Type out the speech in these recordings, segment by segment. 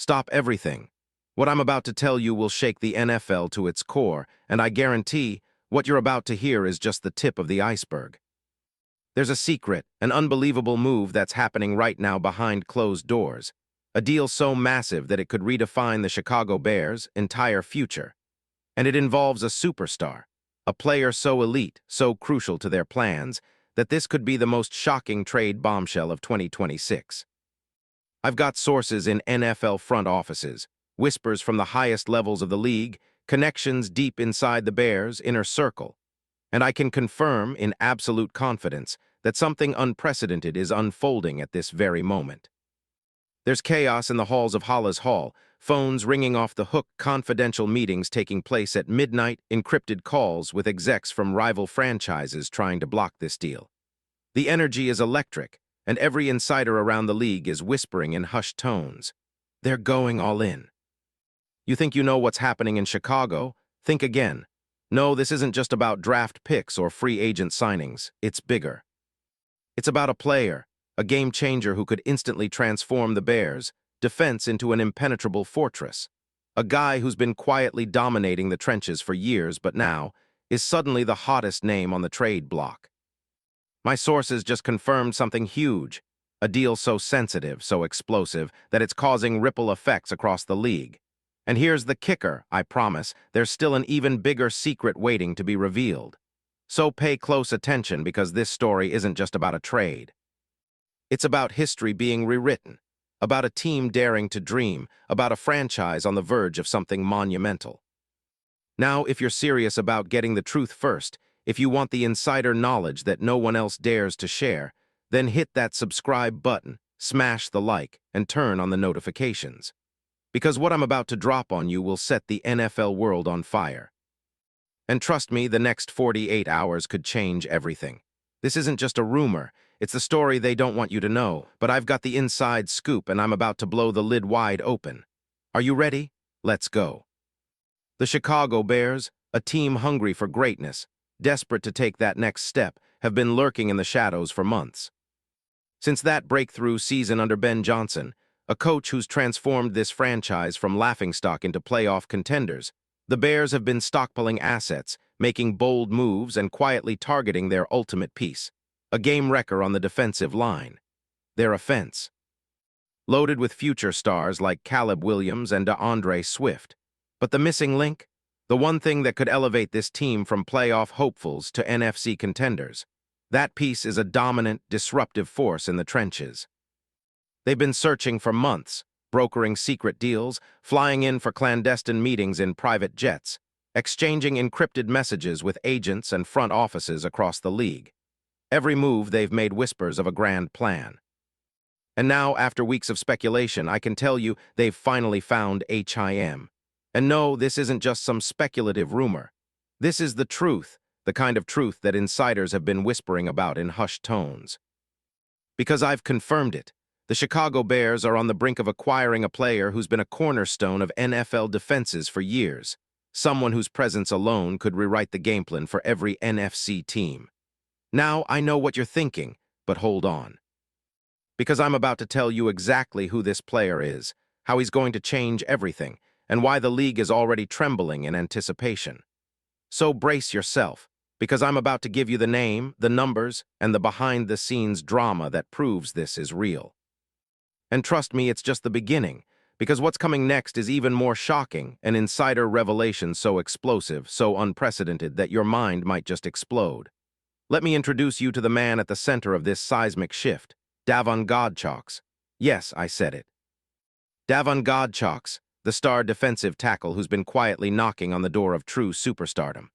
Stop everything. What I'm about to tell you will shake the NFL to its core, and I guarantee what you're about to hear is just the tip of the iceberg. There's a secret, an unbelievable move that's happening right now behind closed doors. A deal so massive that it could redefine the Chicago Bears' entire future. And it involves a superstar, a player so elite, so crucial to their plans, that this could be the most shocking trade bombshell of 2026. I've got sources in NFL front offices, whispers from the highest levels of the league, connections deep inside the Bears' inner circle, and I can confirm in absolute confidence that something unprecedented is unfolding at this very moment. There's chaos in the halls of Hollis Hall, phones ringing off the hook, confidential meetings taking place at midnight, encrypted calls with execs from rival franchises trying to block this deal. The energy is electric, and every insider around the league is whispering in hushed tones. They're going all in. You think you know what's happening in Chicago? Think again. No, this isn't just about draft picks or free agent signings. It's bigger. It's about a player, a game changer who could instantly transform the Bears' defense into an impenetrable fortress. A guy who's been quietly dominating the trenches for years but now is suddenly the hottest name on the trade block. My sources just confirmed something huge, a deal so sensitive, so explosive, that it's causing ripple effects across the league. And here's the kicker, I promise, there's still an even bigger secret waiting to be revealed. So pay close attention because this story isn't just about a trade. It's about history being rewritten, about a team daring to dream, about a franchise on the verge of something monumental. Now, if you're serious about getting the truth first, if you want the insider knowledge that no one else dares to share, then hit that subscribe button, smash the like, and turn on the notifications. Because what I'm about to drop on you will set the NFL world on fire. And trust me, the next 48 hours could change everything. This isn't just a rumor, it's the story they don't want you to know, but I've got the inside scoop and I'm about to blow the lid wide open. Are you ready? Let's go. The Chicago Bears, a team hungry for greatness, desperate to take that next step, have been lurking in the shadows for months. Since that breakthrough season under Ben Johnson, a coach who's transformed this franchise from laughingstock into playoff contenders, the Bears have been stockpiling assets, making bold moves and quietly targeting their ultimate piece, a game wrecker on the defensive line, their offense. Loaded with future stars like Caleb Williams and DeAndre Swift. But the missing link? The one thing that could elevate this team from playoff hopefuls to NFC contenders. That piece is a dominant, disruptive force in the trenches. They've been searching for months, brokering secret deals, flying in for clandestine meetings in private jets, exchanging encrypted messages with agents and front offices across the league. Every move they've made whispers of a grand plan. And now, after weeks of speculation, I can tell you they've finally found HIM. And no, this isn't just some speculative rumor. This is the truth, the kind of truth that insiders have been whispering about in hushed tones. Because I've confirmed it. The Chicago Bears are on the brink of acquiring a player who's been a cornerstone of NFL defenses for years, someone whose presence alone could rewrite the game plan for every NFC team. Now, I know what you're thinking, but hold on. Because I'm about to tell you exactly who this player is, how he's going to change everything, and why the league is already trembling in anticipation. So brace yourself, because I'm about to give you the name, the numbers, and the behind-the-scenes drama that proves this is real. And trust me, it's just the beginning, because what's coming next is even more shocking, an insider revelation so explosive, so unprecedented that your mind might just explode. Let me introduce you to the man at the center of this seismic shift, Davon Godchaux. Yes, I said it. Davon Godchaux, the star defensive tackle who's been quietly knocking on the door of true superstardom.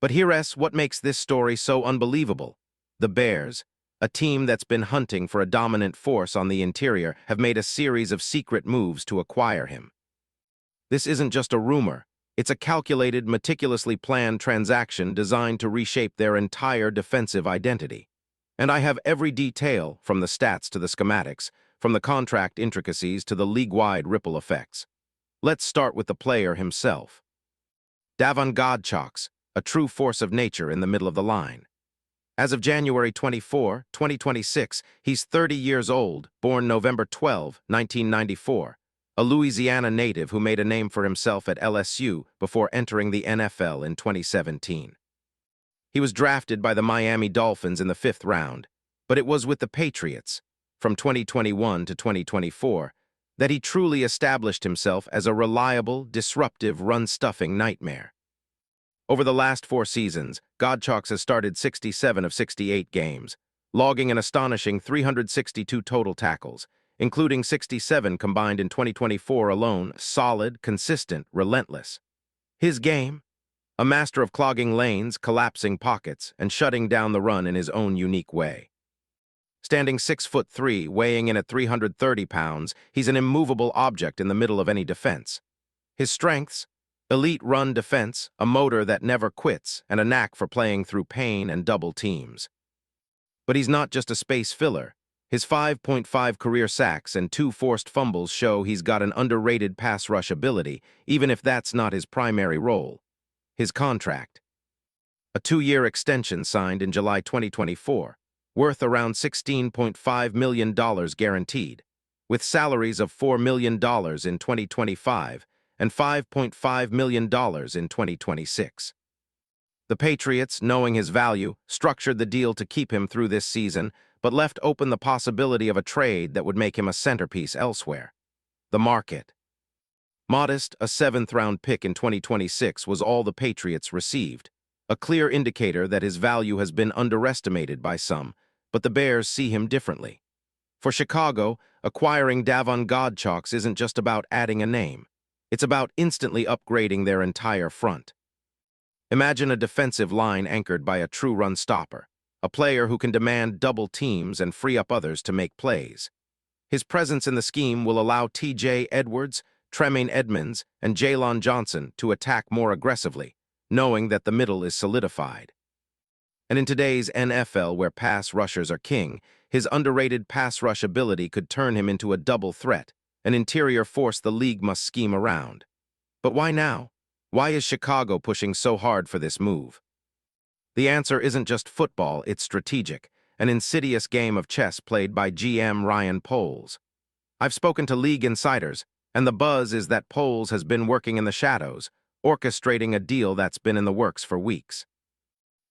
But here's what makes this story so unbelievable. The Bears, a team that's been hunting for a dominant force on the interior, have made a series of secret moves to acquire him. This isn't just a rumor. It's a calculated, meticulously planned transaction designed to reshape their entire defensive identity. And I have every detail, from the stats to the schematics, from the contract intricacies to the league-wide ripple effects. Let's start with the player himself. Davon Godchaux, a true force of nature in the middle of the line. As of January 24, 2026, he's 30 years old, born November 12, 1994, a Louisiana native who made a name for himself at LSU before entering the NFL in 2017. He was drafted by the Miami Dolphins in the 5th round, but it was with the Patriots, from 2021 to 2024, that he truly established himself as a reliable, disruptive, run-stuffing nightmare. Over the last 4 seasons, Godchalks has started 67 of 68 games, logging an astonishing 362 total tackles, including 67 combined in 2024 alone. Solid, consistent, relentless. His game? A master of clogging lanes, collapsing pockets, and shutting down the run in his own unique way. Standing 6'3", weighing in at 330 pounds, he's an immovable object in the middle of any defense. His strengths? Elite run defense, a motor that never quits, and a knack for playing through pain and double teams. But he's not just a space filler. His 5.5 career sacks and 2 forced fumbles show he's got an underrated pass rush ability, even if that's not his primary role. His contract. A 2-year extension signed in July 2024, worth around $16.5 million guaranteed, with salaries of $4 million in 2025 and $5.5 million in 2026. The Patriots, knowing his value, structured the deal to keep him through this season, but left open the possibility of a trade that would make him a centerpiece elsewhere. The market. Modest, a 7th-round pick in 2026 was all the Patriots received, a clear indicator that his value has been underestimated by some, but the Bears see him differently. For Chicago, acquiring Davon Godchalks isn't just about adding a name. It's about instantly upgrading their entire front. Imagine a defensive line anchored by a true run stopper, a player who can demand double teams and free up others to make plays. His presence in the scheme will allow T.J. Edwards, Tremaine Edmonds, and Jaylon Johnson to attack more aggressively, knowing that the middle is solidified. And in today's NFL, where pass rushers are king, his underrated pass rush ability could turn him into a double threat, an interior force the league must scheme around. But why now? Why is Chicago pushing so hard for this move? The answer isn't just football, it's strategic, an insidious game of chess played by GM Ryan Poles. I've spoken to league insiders, and the buzz is that Poles has been working in the shadows, orchestrating a deal that's been in the works for weeks.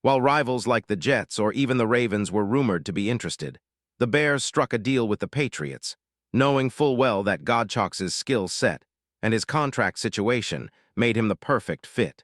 While rivals like the Jets or even the Ravens were rumored to be interested, the Bears struck a deal with the Patriots, knowing full well that Godchalks' skill set and his contract situation made him the perfect fit.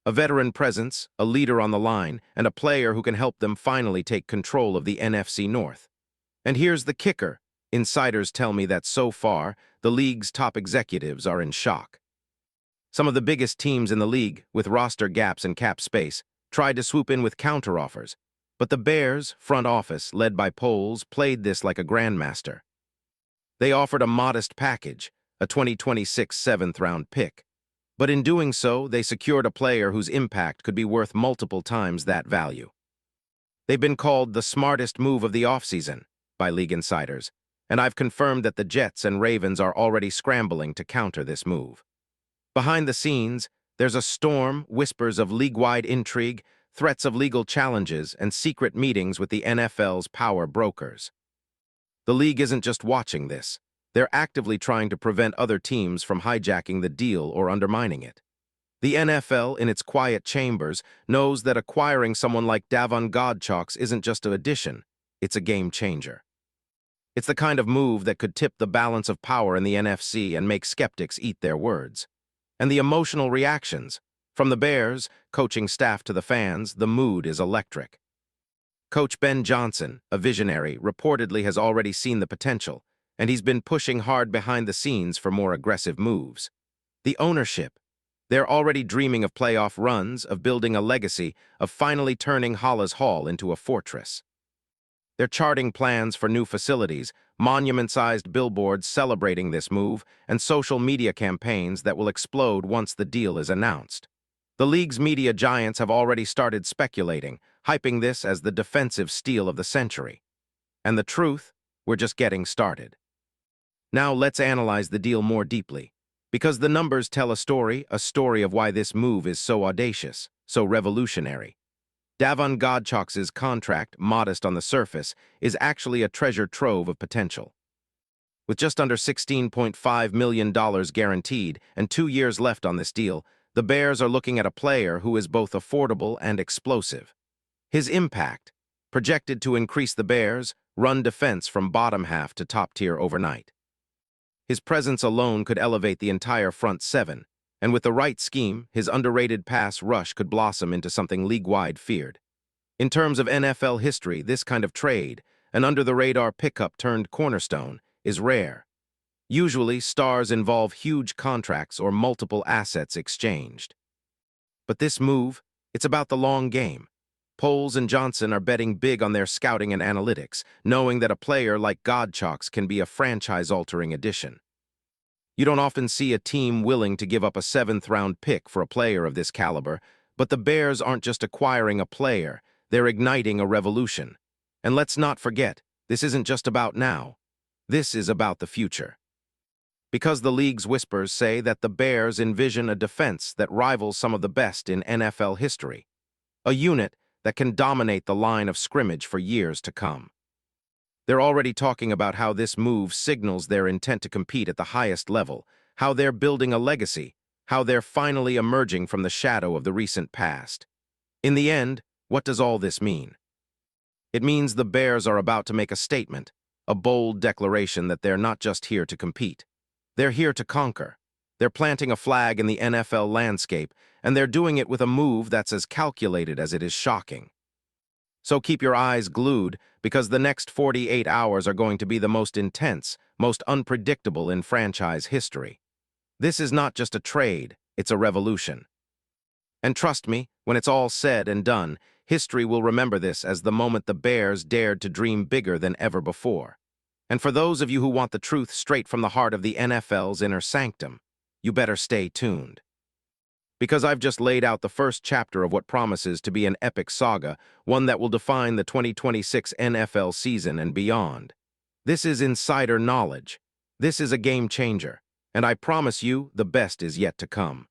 A veteran presence, a leader on the line, and a player who can help them finally take control of the NFC North. And here's the kicker. Insiders tell me that so far, the league's top executives are in shock. Some of the biggest teams in the league, with roster gaps and cap space, tried to swoop in with counteroffers, but the Bears' front office, led by Poles, played this like a grandmaster. They offered a modest package, a 2026 7th-round pick. But in doing so, they secured a player whose impact could be worth multiple times that value. They've been called the smartest move of the offseason by league insiders, and I've confirmed that the Jets and Ravens are already scrambling to counter this move. Behind the scenes, there's a storm, whispers of league-wide intrigue, threats of legal challenges, and secret meetings with the NFL's power brokers. The league isn't just watching this. They're actively trying to prevent other teams from hijacking the deal or undermining it. The NFL, in its quiet chambers, knows that acquiring someone like Davon Godchalks isn't just an addition, it's a game changer. It's the kind of move that could tip the balance of power in the NFC and make skeptics eat their words. And the emotional reactions, from the Bears, coaching staff to the fans, the mood is electric. Coach Ben Johnson, a visionary, reportedly has already seen the potential, and he's been pushing hard behind the scenes for more aggressive moves. The ownership. They're already dreaming of playoff runs, of building a legacy, of finally turning Hollis Hall into a fortress. They're charting plans for new facilities, monument-sized billboards celebrating this move, and social media campaigns that will explode once the deal is announced. The league's media giants have already started speculating, hyping this as the defensive steal of the century. And the truth? We're just getting started. Now let's analyze the deal more deeply, because the numbers tell a story of why this move is so audacious, so revolutionary. Davon Godchalks' contract, modest on the surface, is actually a treasure trove of potential. With just under $16.5 million guaranteed and 2 years left on this deal, the Bears are looking at a player who is both affordable and explosive. His impact, projected to increase the Bears' run defense from bottom half to top tier overnight. His presence alone could elevate the entire front seven, and with the right scheme, his underrated pass rush could blossom into something league-wide feared. In terms of NFL history, this kind of trade, an under-the-radar pickup turned cornerstone, is rare. Usually, stars involve huge contracts or multiple assets exchanged. But this move, it's about the long game. Poles and Johnson are betting big on their scouting and analytics, knowing that a player like Godchalks can be a franchise-altering addition. You don't often see a team willing to give up a 7th-round pick for a player of this caliber, but the Bears aren't just acquiring a player, they're igniting a revolution. And let's not forget, this isn't just about now. This is about the future. Because the league's whispers say that the Bears envision a defense that rivals some of the best in NFL history. A unit that can dominate the line of scrimmage for years to come. They're already talking about how this move signals their intent to compete at the highest level, how they're building a legacy, how they're finally emerging from the shadow of the recent past. In the end, what does all this mean? It means the Bears are about to make a statement, a bold declaration that they're not just here to compete. They're here to conquer. They're planting a flag in the NFL landscape, and they're doing it with a move that's as calculated as it is shocking. So keep your eyes glued, because the next 48 hours are going to be the most intense, most unpredictable in franchise history. This is not just a trade, it's a revolution. And trust me, when it's all said and done, history will remember this as the moment the Bears dared to dream bigger than ever before. And for those of you who want the truth straight from the heart of the NFL's inner sanctum, you better stay tuned. Because I've just laid out the first chapter of what promises to be an epic saga, one that will define the 2026 NFL season and beyond. This is insider knowledge. This is a game changer. And I promise you, the best is yet to come.